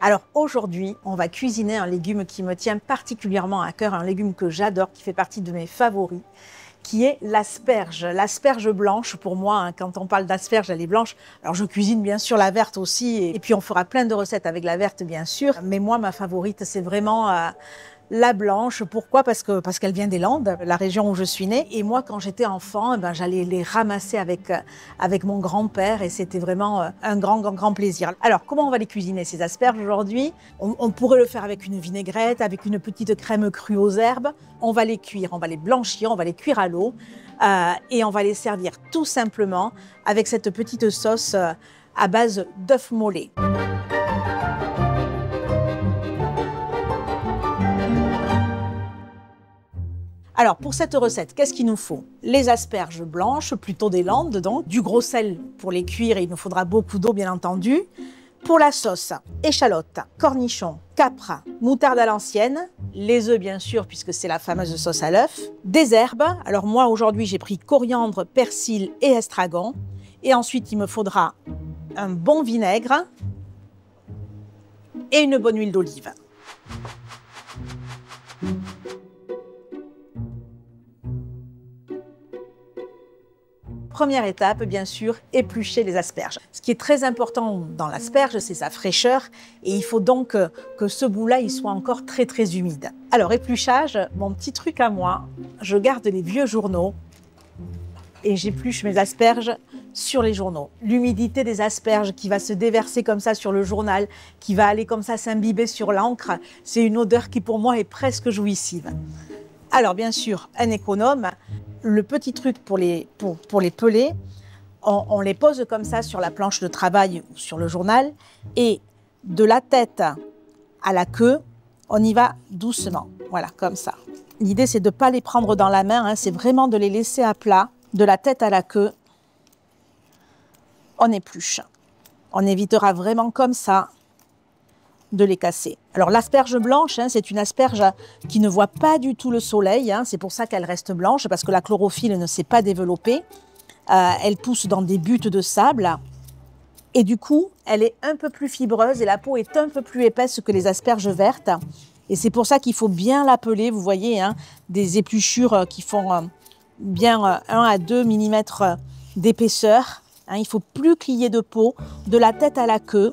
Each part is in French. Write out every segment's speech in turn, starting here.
Alors aujourd'hui, on va cuisiner un légume qui me tient particulièrement à cœur, un légume que j'adore, qui fait partie de mes favoris, qui est l'asperge. L'asperge blanche, pour moi, hein, quand on parle d'asperge, elle est blanche. Alors je cuisine bien sûr la verte aussi, et puis on fera plein de recettes avec la verte bien sûr. Mais moi, ma favorite, c'est vraiment la blanche. Pourquoi? Parce qu'elle vient des Landes, la région où je suis née. Et moi, quand j'étais enfant, j'allais les ramasser avec mon grand-père et c'était vraiment un grand plaisir. Alors, comment on va les cuisiner, ces asperges aujourd'hui? On pourrait le faire avec une vinaigrette, avec une petite crème crue aux herbes. On va les cuire, on va les blanchir, on va les cuire à l'eau et on va les servir tout simplement avec cette petite sauce à base d'œufs mollets. Alors, pour cette recette, qu'est-ce qu'il nous faut? Les asperges blanches, plutôt des Landes, donc, du gros sel pour les cuire, et il nous faudra beaucoup d'eau, bien entendu. Pour la sauce, échalotes, cornichons, capres, moutarde à l'ancienne, les œufs, bien sûr, puisque c'est la fameuse sauce à l'œuf, des herbes. Alors moi, aujourd'hui, j'ai pris coriandre, persil et estragon. Et ensuite, il me faudra un bon vinaigre et une bonne huile d'olive. Première étape, bien sûr, éplucher les asperges. Ce qui est très important dans l'asperge, c'est sa fraîcheur et il faut donc que ce bout-là, il soit encore très humide. Alors, épluchage, mon petit truc à moi, je garde les vieux journaux et j'épluche mes asperges sur les journaux. L'humidité des asperges qui va se déverser comme ça sur le journal, qui va aller comme ça s'imbiber sur l'encre, c'est une odeur qui pour moi est presque jouissive. Alors, bien sûr, un économe. Le petit truc pour les peler, on les pose comme ça sur la planche de travail ou sur le journal et de la tête à la queue, on y va doucement, voilà, comme ça. L'idée, c'est de ne pas les prendre dans la main, hein, c'est vraiment de les laisser à plat, de la tête à la queue, on épluche. On évitera vraiment comme ça de les casser. Alors l'asperge blanche, hein, c'est une asperge qui ne voit pas du tout le soleil, hein, c'est pour ça qu'elle reste blanche, parce que la chlorophylle ne s'est pas développée. Elle pousse dans des buttes de sable et du coup, elle est un peu plus fibreuse et la peau est un peu plus épaisse que les asperges vertes. Et c'est pour ça qu'il faut bien la peler, vous voyez, hein, des épluchures qui font bien 1 à 2 mm d'épaisseur. Hein, il ne faut plus qu'il y ait de peau, de la tête à la queue.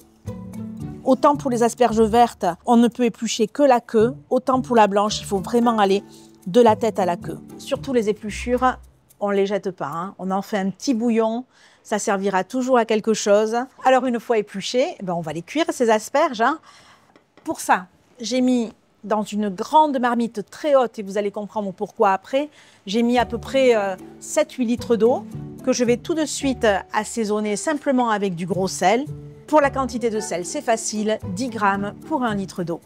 Autant pour les asperges vertes, on ne peut éplucher que la queue. Autant pour la blanche, il faut vraiment aller de la tête à la queue. Surtout les épluchures, on ne les jette pas. Hein. On en fait un petit bouillon, ça servira toujours à quelque chose. Alors une fois épluchées, on va les cuire, ces asperges. Hein. Pour ça, j'ai mis dans une grande marmite très haute, et vous allez comprendre pourquoi après, j'ai mis à peu près 7-8 litres d'eau que je vais tout de suite assaisonner simplement avec du gros sel. Pour la quantité de sel, c'est facile, 10 grammes pour 1 litre d'eau.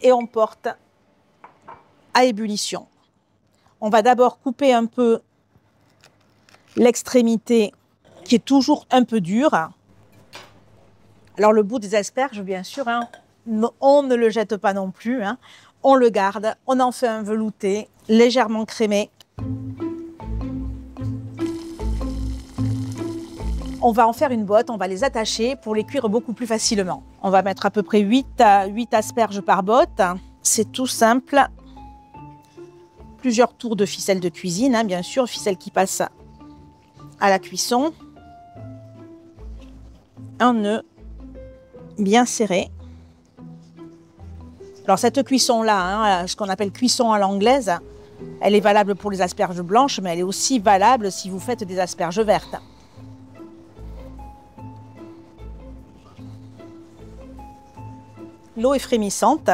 Et on porte à ébullition. On va d'abord couper un peu l'extrémité qui est toujours un peu dure. Alors le bout des asperges, bien sûr, hein, on ne le jette pas non plus. Hein, on le garde, on en fait un velouté légèrement crémé. On va en faire une botte, on va les attacher pour les cuire beaucoup plus facilement. On va mettre à peu près 8 asperges par botte. C'est tout simple. Plusieurs tours de ficelle de cuisine, hein, bien sûr, ficelle qui passe à la cuisson. Un nœud bien serré. Alors cette cuisson-là, hein, ce qu'on appelle cuisson à l'anglaise, elle est valable pour les asperges blanches, mais elle est aussi valable si vous faites des asperges vertes. L'eau est frémissante,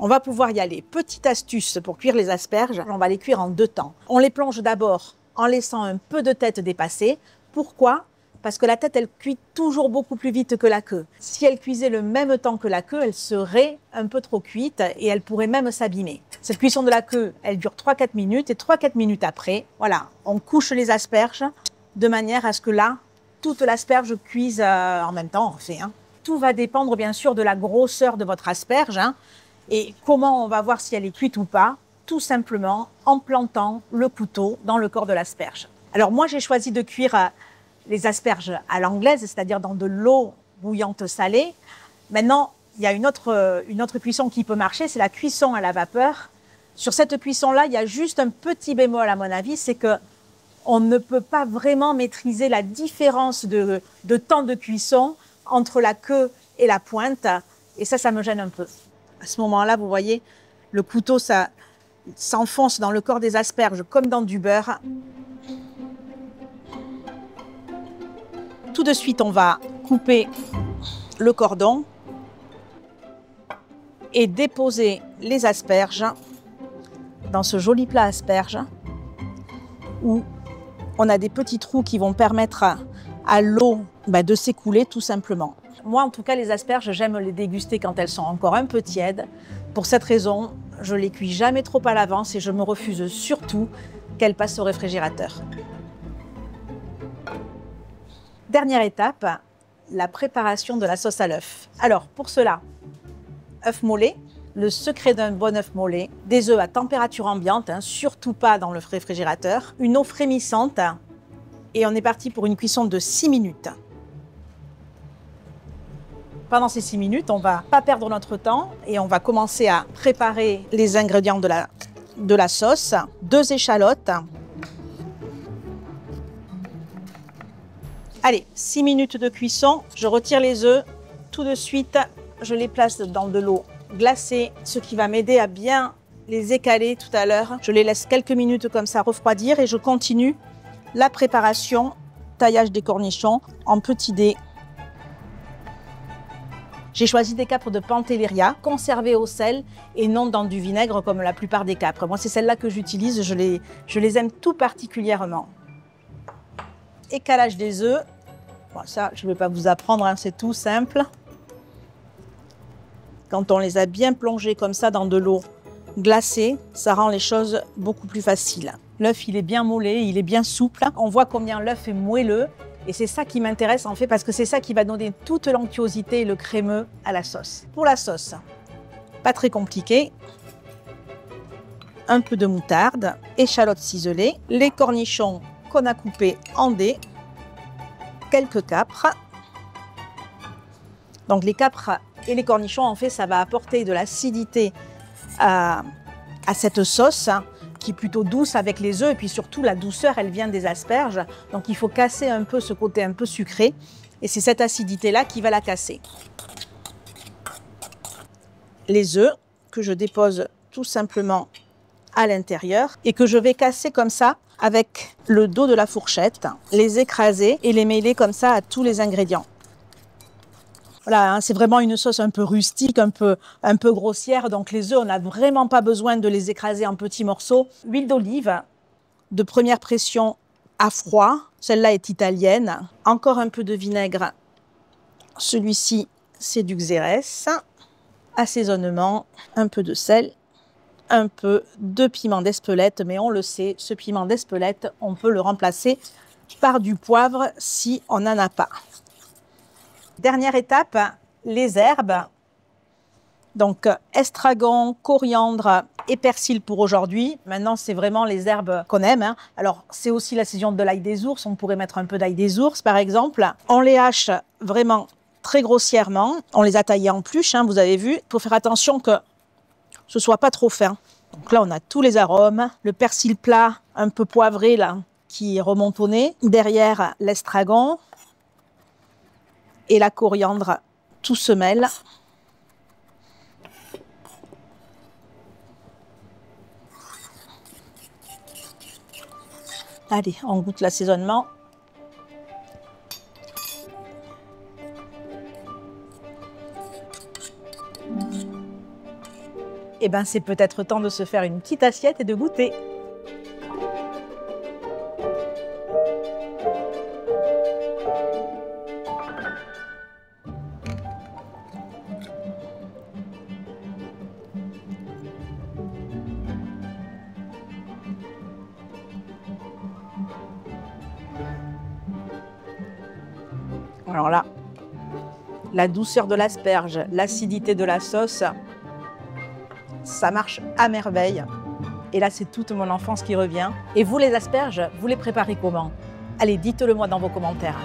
on va pouvoir y aller. Petite astuce pour cuire les asperges, on va les cuire en 2 temps. On les plonge d'abord en laissant un peu de tête dépasser. Pourquoi? Parce que la tête, elle cuit toujours beaucoup plus vite que la queue. Si elle cuisait le même temps que la queue, elle serait un peu trop cuite et elle pourrait même s'abîmer. Cette cuisson de la queue, elle dure 3-4 minutes et 3-4 minutes après, voilà, on couche les asperges de manière à ce que là, toute l'asperge cuise en même temps, en fait. Hein. Tout va dépendre bien sûr de la grosseur de votre asperge hein, et comment on va voir si elle est cuite ou pas, tout simplement en plantant le couteau dans le corps de l'asperge. Alors moi j'ai choisi de cuire les asperges à l'anglaise, c'est-à-dire dans de l'eau bouillante salée. Maintenant, il y a une autre cuisson qui peut marcher, c'est la cuisson à la vapeur. Sur cette cuisson-là, il y a juste un petit bémol à mon avis, c'est que on ne peut pas vraiment maîtriser la différence de temps de cuisson entre la queue et la pointe. Et ça me gêne un peu. À ce moment-là, vous voyez, le couteau, ça s'enfonce dans le corps des asperges comme dans du beurre. Tout de suite, on va couper le cordon et déposer les asperges dans ce joli plat asperges où on a des petits trous qui vont permettre à l'eau de s'écouler tout simplement. Moi, en tout cas, les asperges, j'aime les déguster quand elles sont encore un peu tièdes. Pour cette raison, je les cuis jamais trop à l'avance et je me refuse surtout qu'elles passent au réfrigérateur. Dernière étape, la préparation de la sauce à l'œuf. Alors, pour cela, œuf mollet. Le secret d'un bon œuf mollet, des œufs à température ambiante, surtout pas dans le réfrigérateur, une eau frémissante et on est parti pour une cuisson de 6 minutes. Pendant ces 6 minutes, on ne va pas perdre notre temps et on va commencer à préparer les ingrédients de la sauce. 2 échalotes. Allez, 6 minutes de cuisson, je retire les œufs. Tout de suite, je les place dans de l'eau glacée, ce qui va m'aider à bien les écaler tout à l'heure. Je les laisse quelques minutes comme ça refroidir et je continue la préparation, taillage des cornichons en petits dés. J'ai choisi des capres de Pantelleria, conservées au sel et non dans du vinaigre comme la plupart des capres. Moi, c'est celle-là que j'utilise, je les aime tout particulièrement. Écalage des œufs. Bon, ça, je ne vais pas vous apprendre, c'est tout simple. Quand on les a bien plongés comme ça dans de l'eau glacée, ça rend les choses beaucoup plus faciles. L'œuf, il est bien moelleux, il est bien souple. On voit combien l'œuf est moelleux. Et c'est ça qui m'intéresse en fait, parce que c'est ça qui va donner toute l'onctuosité et le crémeux à la sauce. Pour la sauce, pas très compliqué. Un peu de moutarde, échalotes ciselées, les cornichons qu'on a coupés en dés, quelques capres. Donc les capres et les cornichons, en fait, ça va apporter de l'acidité à cette sauce qui est plutôt douce avec les œufs. Et puis surtout, la douceur, elle vient des asperges. Donc il faut casser un peu ce côté un peu sucré. Et c'est cette acidité-là qui va la casser. Les œufs que je dépose tout simplement à l'intérieur et que je vais casser comme ça avec le dos de la fourchette, les écraser et les mêler comme ça à tous les ingrédients. Voilà, c'est vraiment une sauce un peu rustique, un peu grossière. Donc les œufs, on n'a vraiment pas besoin de les écraser en petits morceaux. Huile d'olive de première pression à froid. Celle-là est italienne. Encore un peu de vinaigre. Celui-ci, c'est du xérès. Assaisonnement, un peu de sel, un peu de piment d'Espelette. Mais on le sait, ce piment d'Espelette, on peut le remplacer par du poivre si on n'en a pas. Dernière étape, les herbes. Donc estragon, coriandre et persil pour aujourd'hui. Maintenant, c'est vraiment les herbes qu'on aime. Alors, c'est aussi la saison de l'ail des ours. On pourrait mettre un peu d'ail des ours, par exemple. On les hache vraiment très grossièrement. On les a taillés en pluches, vous avez vu. Il faut faire attention que ce soit pas trop fin. Donc là, on a tous les arômes. Le persil plat, un peu poivré, là, qui remonte au nez. Derrière, l'estragon. Et la coriandre, tout se mêle. Allez, on goûte l'assaisonnement. Eh bien, c'est peut-être temps de se faire une petite assiette et de goûter. Alors là, la douceur de l'asperge, l'acidité de la sauce, ça marche à merveille. Et là, c'est toute mon enfance qui revient. Et vous, les asperges, vous les préparez comment? Allez, dites-le moi dans vos commentaires.